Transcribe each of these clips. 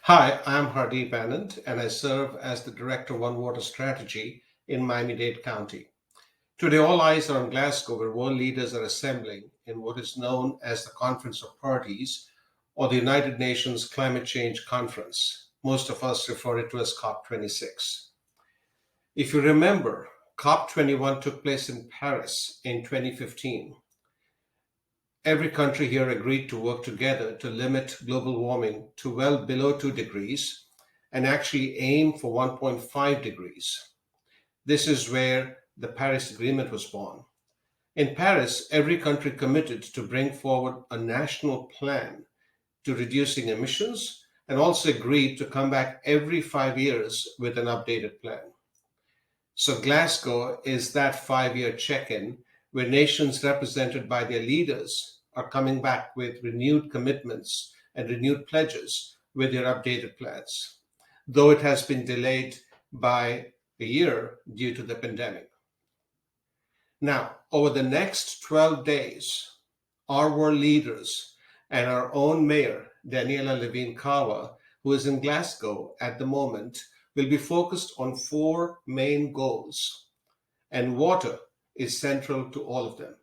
Hi, I'm Hardeep Anand, and I serve as the Director One Water Strategy in Miami-Dade County. Today, all eyes are on Glasgow, where world leaders are assembling in what is known as the Conference of Parties or the United Nations Climate Change Conference. Most of us refer it to as COP26. If you remember, COP21 took place in Paris in 2015. Every country here agreed to work together to limit global warming to well below 2 degrees and actually aim for 1.5 degrees. This is where the Paris Agreement was born. In Paris, every country committed to bring forward a national plan to reducing emissions and also agreed to come back every 5 years with an updated plan. So Glasgow is that 5 year check in where nations represented by their leaders are coming back with renewed commitments and renewed pledges with their updated plans, though it has been delayed by a year due to the pandemic. Now, over the next 12 days, our world leaders and our own mayor, Daniela Levine Kawa, who is in Glasgow at the moment, will be focused on four main goals, and water is central to all of them.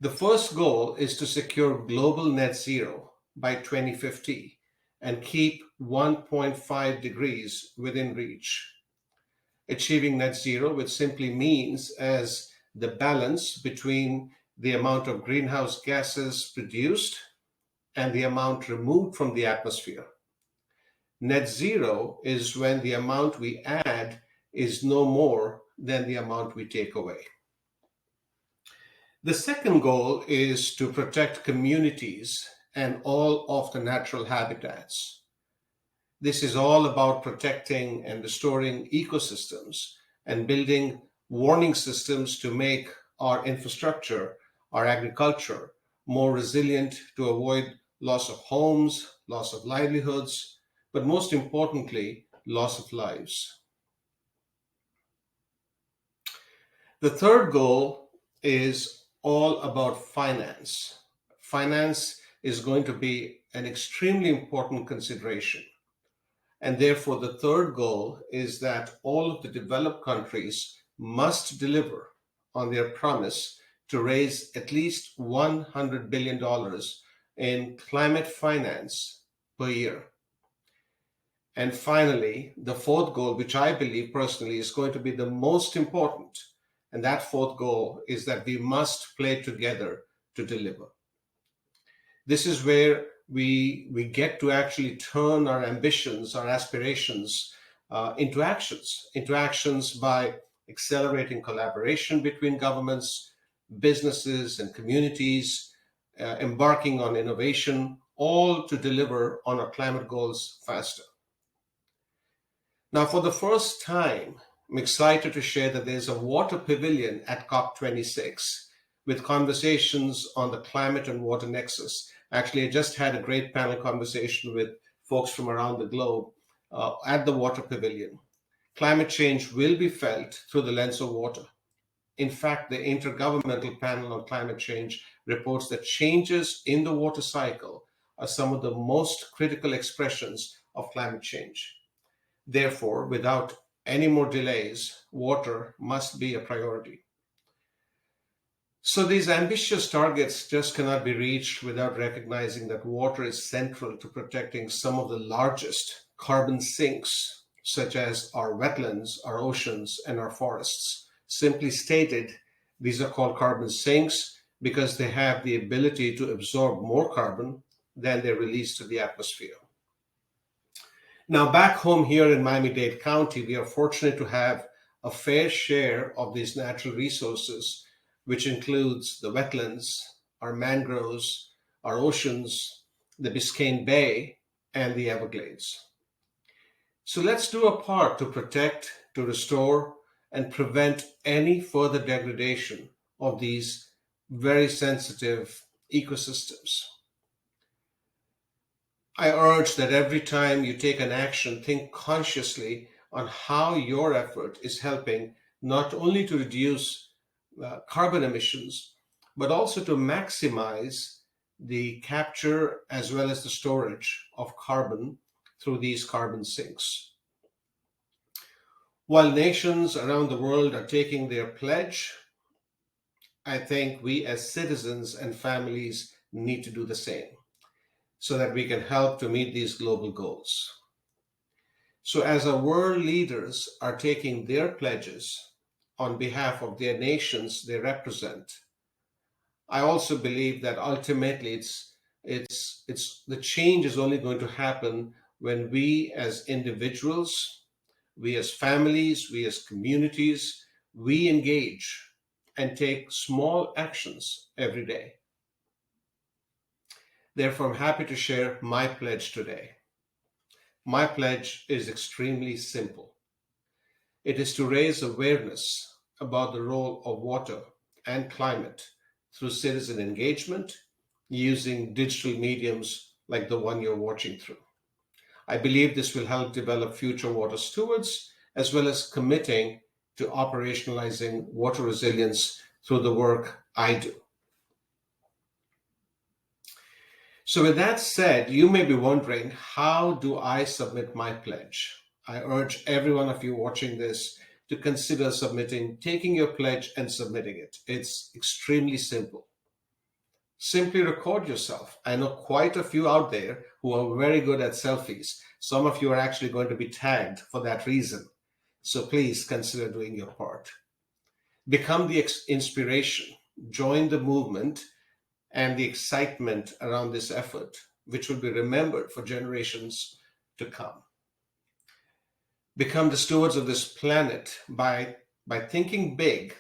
The first goal is to secure global net zero by 2050 and keep 1.5 degrees within reach. Achieving net zero, which simply means as the balance between the amount of greenhouse gases produced and the amount removed from the atmosphere. Net zero is when the amount we add is no more than the amount we take away. The second goal is to protect communities and all of the natural habitats. This is all about protecting and restoring ecosystems and building warning systems to make our infrastructure, our agriculture, more resilient to avoid loss of homes, loss of livelihoods, but most importantly, loss of lives. The third goal is all about finance. Finance is going to be an extremely important consideration. And therefore, the third goal is that all of the developed countries must deliver on their promise to raise at least $100 billion in climate finance per year. And finally, the fourth goal, which I believe personally is going to be the most important, and that fourth goal is that we must play together to deliver. This is where we get to actually turn our ambitions, our aspirations into actions by accelerating collaboration between governments, businesses, and communities, embarking on innovation, all to deliver on our climate goals faster. Now, for the first time, I'm excited to share that there's a water pavilion at COP26 with conversations on the climate and water nexus. Actually, I just had a great panel conversation with folks from around the globe at the water pavilion. Climate change will be felt through the lens of water. In fact, the Intergovernmental Panel on Climate Change reports that changes in the water cycle are some of the most critical expressions of climate change. Therefore, without any more delays, water must be a priority. So these ambitious targets just cannot be reached without recognizing that water is central to protecting some of the largest carbon sinks, such as our wetlands, our oceans, and our forests. Simply stated, these are called carbon sinks because they have the ability to absorb more carbon than they release to the atmosphere. Now, back home here in Miami-Dade County, we are fortunate to have a fair share of these natural resources, which includes the wetlands, our mangroves, our oceans, the Biscayne Bay, and the Everglades. So let's do our part to protect, to restore, and prevent any further degradation of these very sensitive ecosystems. I urge that every time you take an action, think consciously on how your effort is helping not only to reduce carbon emissions, but also to maximize the capture as well as the storage of carbon through these carbon sinks. While nations around the world are taking their pledge, I think we as citizens and families need to do the same so that we can help to meet these global goals. So, as our world leaders are taking their pledges on behalf of their nations they represent, I also believe that ultimately it's the change is only going to happen when we as individuals, we as families, we as communities, we engage and take small actions every day. Therefore, I'm happy to share my pledge today. My pledge is extremely simple. It is to raise awareness about the role of water and climate through citizen engagement using digital mediums like the one you're watching through. I believe this will help develop future water stewards as well as committing to operationalizing water resilience through the work I do. So, with that said, you may be wondering, how do I submit my pledge? I urge every one of you watching this to consider taking your pledge and submitting it. It's extremely simple. Simply record yourself. I know quite a few out there who are very good at selfies. Some of you are actually going to be tagged for that reason. So please consider doing your part. Become the inspiration. Join the movement and the excitement around this effort, which will be remembered for generations to come. Become the stewards of this planet by thinking big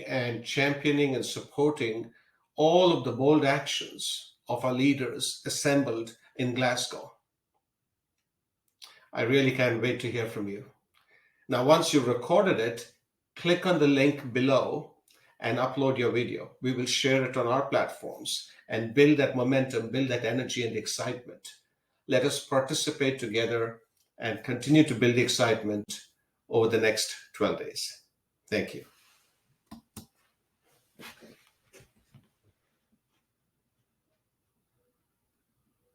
and championing and supporting all of the bold actions of our leaders assembled in Glasgow. I really can't wait to hear from you. Now, once you've recorded it, click on the link below and upload your video. We will share it on our platforms and build that momentum, build that energy and excitement. Let us participate together and continue to build the excitement over the next 12 days. Thank you.